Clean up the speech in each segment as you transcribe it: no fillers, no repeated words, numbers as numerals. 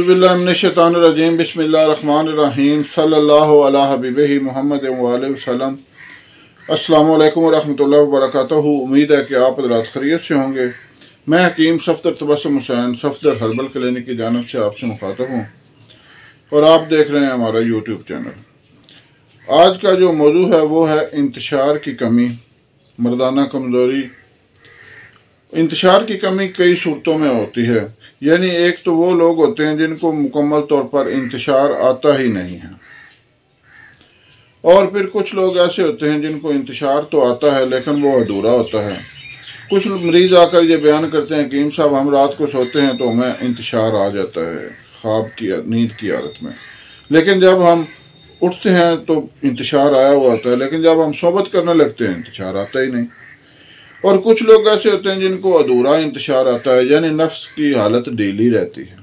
औज़ुबिल्लाहिमिनश्शैतानिर्रजीम बिस्मिल्लाहिर्रहमानिर्रहीम सल्लल्लाहु अला हबीबिही मुहम्मद व आलिहि वसल्लम। अस्सलामु अलैकुम वरहमतुल्लाहि वबरकातुहू। उम्मीद है कि आप हज़रात खैरियत से होंगे। मैं हकीम सफ़दर तबस्सुम हुसैन सफ़दर हर्बल क्लिनिक की जानिब से आपसे मुखातब हूँ और आप देख रहे हैं हमारा यूट्यूब चैनल। आज का जो मौजू है वो है इंतशार की कमी, मर्दाना कमज़ोरी। इंतशार की कमी कई सूरतों में होती है, यानी एक तो वो लोग होते हैं जिनको मुकम्मल तौर पर इंतशार आता ही नहीं है, और फिर कुछ लोग ऐसे होते हैं जिनको इंतशार तो आता है लेकिन वो अधूरा होता है। कुछ मरीज़ आकर ये बयान करते हैं कि साहब हम रात को सोते हैं तो हमें इंतशार आ जाता है ख्वाब की नींद की हालत में, लेकिन जब हम उठते हैं तो इंतशार आया हुआ होता है, लेकिन जब हम सोबत करने लगते हैं इंतशार आता ही नहीं। और कुछ लोग ऐसे होते हैं जिनको अधूरा इंतशार आता है, यानी नफ्स की हालत ढीली रहती है।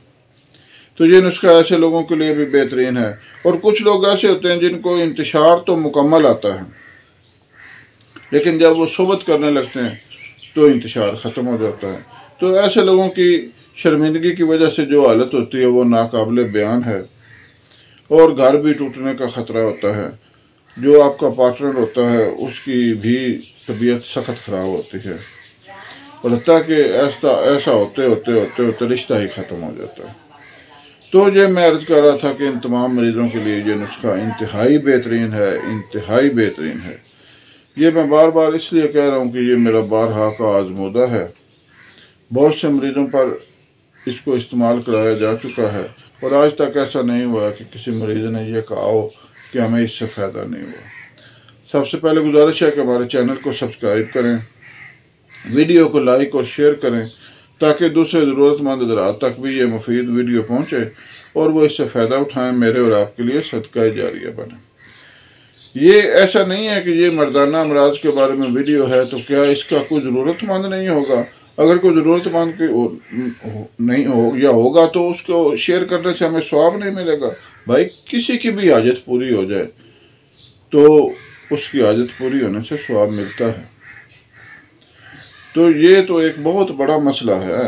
तो ये नुस्खा ऐसे लोगों के लिए भी बेहतरीन है। और कुछ लोग ऐसे होते हैं जिनको इंतशार तो मुकम्मल आता है, लेकिन जब वो सोबत करने लगते हैं तो इंतशार ख़त्म हो जाता है। तो ऐसे लोगों की शर्मिंदगी की वजह से जो हालत होती है वो नाकाबिले बयान है, और घर भी टूटने का ख़तरा होता है। जो आपका पार्टनर होता है उसकी भी तबीयत सख्त ख़राब होती है, और हत्ता कि ऐसा होते होते होते होते रिश्ता ही ख़त्म हो जाता है। तो ये मैं अर्ज़ कर रहा था कि इन तमाम मरीज़ों के लिए ये नुस्खा इंतहाई बेहतरीन है, इंतहाई बेहतरीन है। ये मैं बार बार इसलिए कह रहा हूँ कि ये मेरा बारहा का आज़मूदा है। बहुत से मरीज़ों पर इसको इस्तेमाल कराया जा चुका है और आज तक ऐसा नहीं हुआ कि किसी मरीज़ ने यह कहा हो कि हमें इससे फ़ायदा नहीं हुआ। सबसे पहले गुजारिश है कि हमारे चैनल को सब्सक्राइब करें, वीडियो को लाइक और शेयर करें, ताकि दूसरे ज़रूरतमंद हज़रात तक भी ये मुफीद वीडियो पहुँचे और वो इससे फ़ायदा उठाएं, मेरे और आपके लिए सदका जारिया बने। ये ऐसा नहीं है कि ये मर्दाना अमराज के बारे में वीडियो है तो क्या इसका कोई ज़रूरतमंद नहीं होगा। अगर कोई ज़रूरतमंद नहीं हो या होगा तो उसको शेयर करने से हमें सवाब नहीं मिलेगा। भाई किसी की भी हाजत पूरी हो जाए तो उसकी हाजत पूरी होने से सवाब मिलता है। तो ये तो एक बहुत बड़ा मसला है।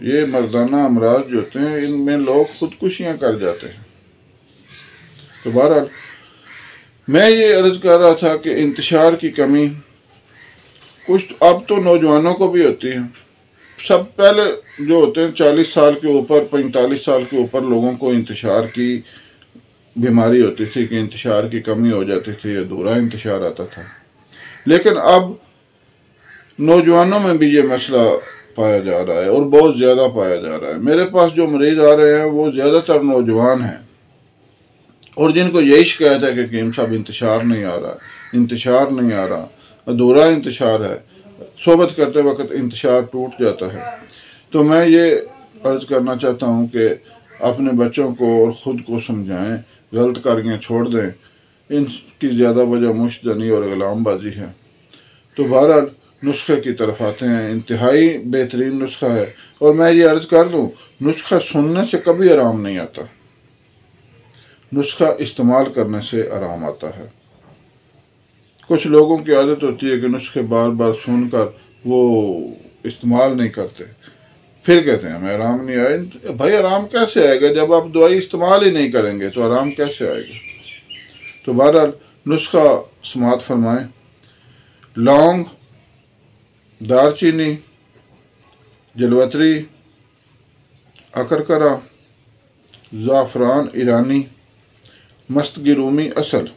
ये मर्दाना अमराज जो होते हैं इनमें लोग खुदकुशियाँ कर जाते हैं। तो बहरहाल मैं ये अर्ज़ कर रहा था कि इंतशार की कमी कुछ अब तो नौजवानों को भी होती है। सब पहले जो होते हैं 40 साल के ऊपर 45 साल के ऊपर लोगों को इंतशार की बीमारी होती थी कि इंतशार की कमी हो जाती थी, अधूरा इंतशार आता था। लेकिन अब नौजवानों में भी ये मसला पाया जा रहा है और बहुत ज़्यादा पाया जा रहा है। मेरे पास जो मरीज़ आ रहे हैं वो ज़्यादातर नौजवान हैं और जिनको यही शिकायत है कि कीम साहब इंतशार नहीं आ रहा, इंतशार नहीं आ रहा, अधूरा इंतशार है, सोबत करते वक्त इंतशार टूट जाता है। तो मैं ये अर्ज़ करना चाहता हूँ कि अपने बच्चों को और ख़ुद को समझाएं, गलत कारियाँ छोड़ दें। इनकी ज़्यादा वजह मुश्तनी और गुलामबाजी है। तो बहरहाल नुस्खे की तरफ आते हैं। इंतहाई बेहतरीन नुस्खा है, और मैं ये अर्ज़ कर दूँ नुस्खा सुनने से कभी आराम नहीं आता, नुस्खा इस्तेमाल करने से आराम आता है। कुछ लोगों की आदत होती है कि नुस्खे बार बार सुनकर वो इस्तेमाल नहीं करते, फिर कहते हैं हमें आराम नहीं आया। भाई आराम कैसे आएगा जब आप दवाई इस्तेमाल ही नहीं करेंगे, तो आराम कैसे आएगा। तो बहरहाल नुस्खा समात फरमाएं। लौंग, दारचीनी, जलवतरी, अकरकरा, ज़ाफ़रान ईरानी, मस्तगी रूमी असल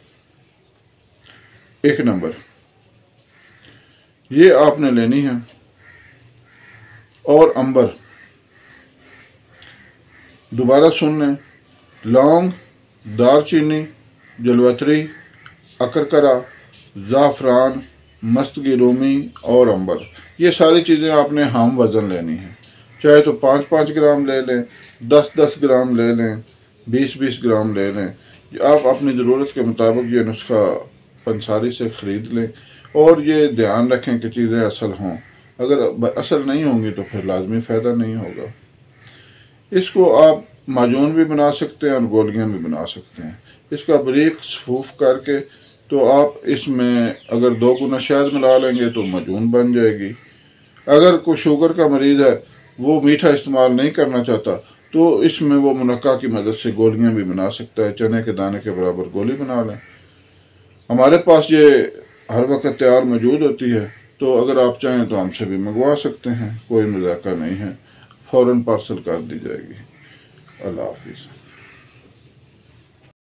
1 नंबर, ये आपने लेनी है। और अंबर, दोबारा सुन लें, लौंग, दारचीनी, जलवतरी, अकरकरा, ज़ाफ़रान, मस्तगी रूमी और अंबर, ये सारी चीज़ें आपने हम वज़न लेनी है। चाहे तो 5-5 ग्राम ले लें, 10-10 ग्राम ले लें, 20-20 ग्राम ले लें। आप अपनी ज़रूरत के मुताबिक ये नुस्खा पंसारी से ख़रीद लें, और ये ध्यान रखें कि चीज़ें असल हों। अगर असल नहीं होंगी तो फिर लाजमी फ़ायदा नहीं होगा। इसको आप माजून भी बना सकते हैं और गोलियां भी बना सकते हैं। इसका बारीक सफूफ करके तो आप इसमें अगर 2 गुना शहद मिला लेंगे तो माजून बन जाएगी। अगर कोई शुगर का मरीज़ है वो मीठा इस्तेमाल नहीं करना चाहता तो इसमें वो मुनक्का की मदद से गोलियां भी बना सकता है, चने के दाने के बराबर गोली बना लें। हमारे पास ये हर वक्त तैयार मौजूद होती है, तो अगर आप चाहें तो हमसे भी मंगवा सकते हैं, कोई मजाका नहीं है, फ़ौरन पार्सल कर दी जाएगी। अल्लाह हाफिज़।